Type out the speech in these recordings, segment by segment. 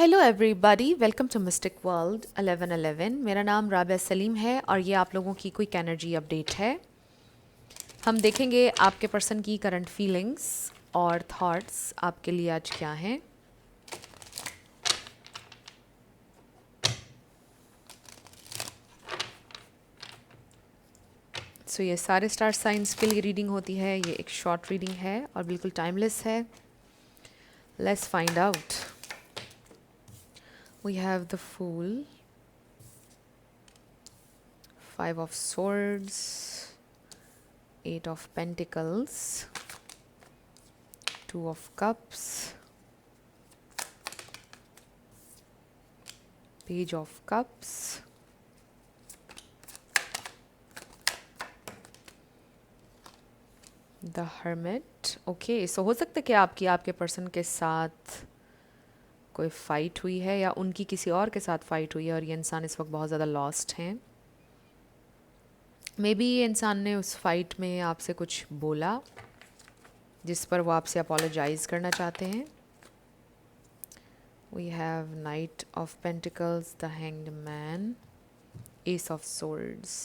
Hello everybody, welcome to mystic world 1111। मेरा नाम राबिया सलीम है और ये आप लोगों की क्विक एनर्जी अपडेट है। हम देखेंगे आपके पर्सन की करंट फीलिंग्स और थॉट्स आपके लिए आज क्या हैं। ये सारे स्टार साइंस के लिए रीडिंग होती है। ये एक शॉर्ट रीडिंग है और बिल्कुल टाइमलेस है। Let's find out. We have the fool, 5 of swords, 8 of pentacles, 2 of cups, page of cups, the hermit. Okay, so हो सकता है कि आपके पर्सन के साथ कोई फाइट हुई है या उनकी किसी और के साथ फाइट हुई है और ये इंसान इस वक्त बहुत ज़्यादा लॉस्ट हैं। मे बी ये इंसान ने उस फाइट में आपसे कुछ बोला जिस पर वो आपसे अपोलोजाइज़ करना चाहते हैं। We have knight of pentacles, the hanged man, ace of swords.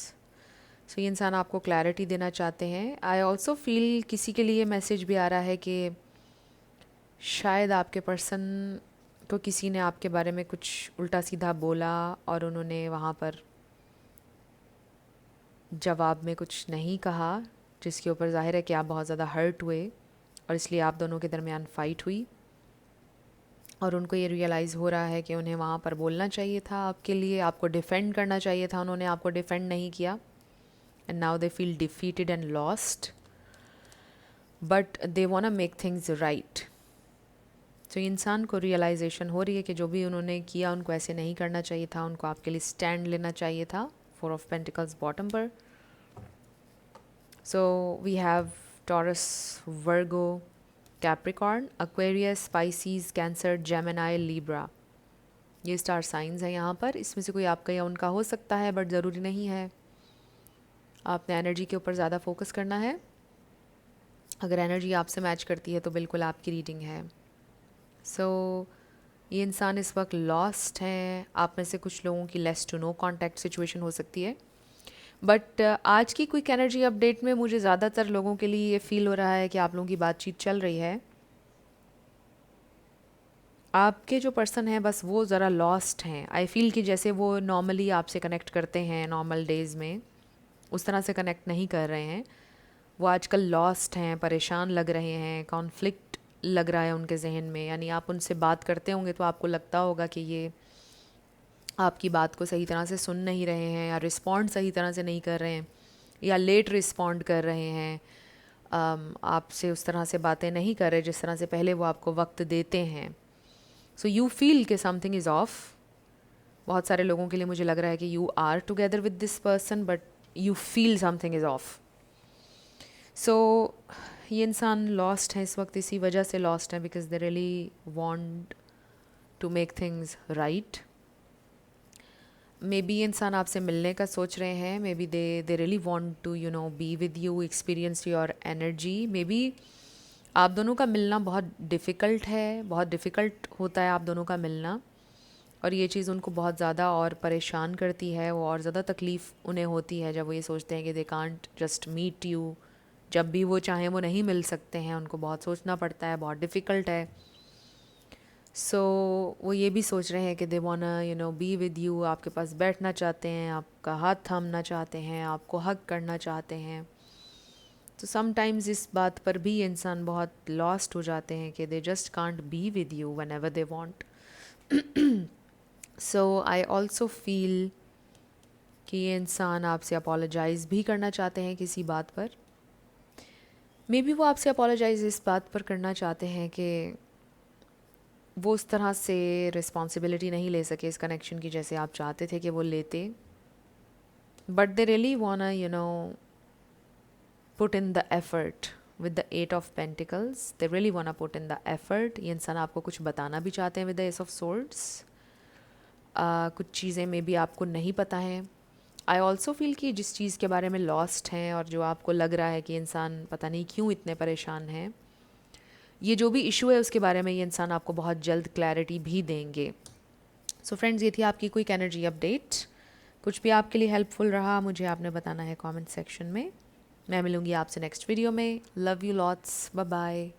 So ये इंसान आपको क्लैरिटी देना चाहते हैं। आई ऑल्सो फील किसी के लिए मैसेज भी आ रहा है कि शायद आपके पर्सन को किसी ने आपके बारे में कुछ उल्टा सीधा बोला और उन्होंने वहाँ पर जवाब में कुछ नहीं कहा, जिसके ऊपर जाहिर है कि आप बहुत ज़्यादा हर्ट हुए और इसलिए आप दोनों के दरमियान फ़ाइट हुई और उनको ये रियलाइज़ हो रहा है कि उन्हें वहाँ पर बोलना चाहिए था आपके लिए, आपको डिफ़ेंड करना चाहिए था। उन्होंने आपको डिफ़ेंड नहीं किया and now they feel defeated and lost, but they want to make things right. तो इंसान को रियलाइजेशन हो रही है कि जो भी उन्होंने किया उनको ऐसे नहीं करना चाहिए था, उनको आपके लिए स्टैंड लेना चाहिए था। 4 ऑफ पेंटिकल्स बॉटम पर। So we have Taurus, Virgo, Capricorn, Aquarius, Pisces, Cancer, Gemini, Libra. ये स्टार साइंस हैं यहाँ पर। इसमें से कोई आपका या उनका हो सकता है, बट ज़रूरी नहीं है। आपने एनर्जी के ऊपर ज़्यादा फोकस करना है। अगर एनर्जी आपसे मैच करती है तो बिल्कुल आपकी रीडिंग है। ये इंसान इस वक्त लॉस्ट हैं। आप में से कुछ लोगों की less to no contact situation हो सकती है, बट आज की क्विक एनर्जी अपडेट में मुझे ज़्यादातर लोगों के लिए ये फील हो रहा है कि आप लोगों की बातचीत चल रही है। आपके जो पर्सन हैं बस वो ज़रा लॉस्ट हैं। आई फील कि जैसे वो नॉर्मली आपसे कनेक्ट करते हैं नॉर्मल डेज़ में, उस तरह से कनेक्ट नहीं कर रहे हैं। वो आजकल लॉस्ट हैं, परेशान लग रहे हैं, कॉन्फ्लिक्ट लग रहा है उनके जहन में। यानी आप उनसे बात करते होंगे तो आपको लगता होगा कि ये आपकी बात को सही तरह से सुन नहीं रहे हैं या रिस्पॉन्ड सही तरह से नहीं कर रहे हैं या लेट रिस्पॉन्ड कर रहे हैं। आपसे उस तरह से बातें नहीं कर रहे जिस तरह से पहले वो आपको वक्त देते हैं। सो यू फील कि समथिंग इज़ ऑफ। बहुत सारे लोगों के लिए मुझे लग रहा है कि you are together with this person but you feel something is off. ये इंसान लॉस्ट है इस वक्त, इसी वजह से लॉस्ट है because they really want to make things right. Maybe इंसान आपसे मिलने का सोच रहे हैं। Maybe they really want to be with you, experience your energy. Maybe आप दोनों का मिलना बहुत डिफ़िकल्ट है, बहुत डिफ़िकल्ट होता है आप दोनों का मिलना, और ये चीज़ उनको बहुत ज़्यादा और परेशान करती है। वो और ज़्यादा तकलीफ़ उन्हें होती है जब वो ये सोचते हैं कि they can't just meet you. जब भी वो चाहें वो नहीं मिल सकते हैं, उनको बहुत सोचना पड़ता है, बहुत डिफ़िकल्ट है। वो ये भी सोच रहे हैं कि दे वांना बी विद यू, आपके पास बैठना चाहते हैं, आपका हाथ थामना चाहते हैं, आपको हग करना चाहते हैं। तो समटाइम्स इस बात पर भी इंसान बहुत लॉस्ट हो जाते हैं कि they just can't be with you when ever they want. I also feel कि ये इंसान आपसे अपोलोजाइज़ भी करना चाहते हैं किसी बात पर। मे बी वो आपसे अपोलोजाइज़ इस बात पर करना चाहते हैं कि वो उस तरह से रिस्पॉन्सिबिलिटी नहीं ले सके इस कनेक्शन की जैसे आप चाहते थे कि वो लेते, but they really वांना put in the effort with the 8 of pentacles. They really वांना put in the effort. ये इंसान आपको कुछ बताना भी चाहते हैं with the S of swords. कुछ चीज़ें मे बी आपको नहीं पता हैं। आई ऑल्सो फील कि जिस चीज़ के बारे में लॉस्ट हैं और जो आपको लग रहा है कि इंसान पता नहीं क्यों इतने परेशान हैं, ये जो भी इशू है उसके बारे में ये इंसान आपको बहुत जल्द क्लैरिटी भी देंगे। सो फ्रेंड्स, ये थी आपकी क्विक एनर्जी अपडेट। कुछ भी आपके लिए हेल्पफुल रहा मुझे आपने बताना है कमेंट सेक्शन में। मैं मिलूंगी आपसे नेक्स्ट वीडियो में। Love you lots, bye bye.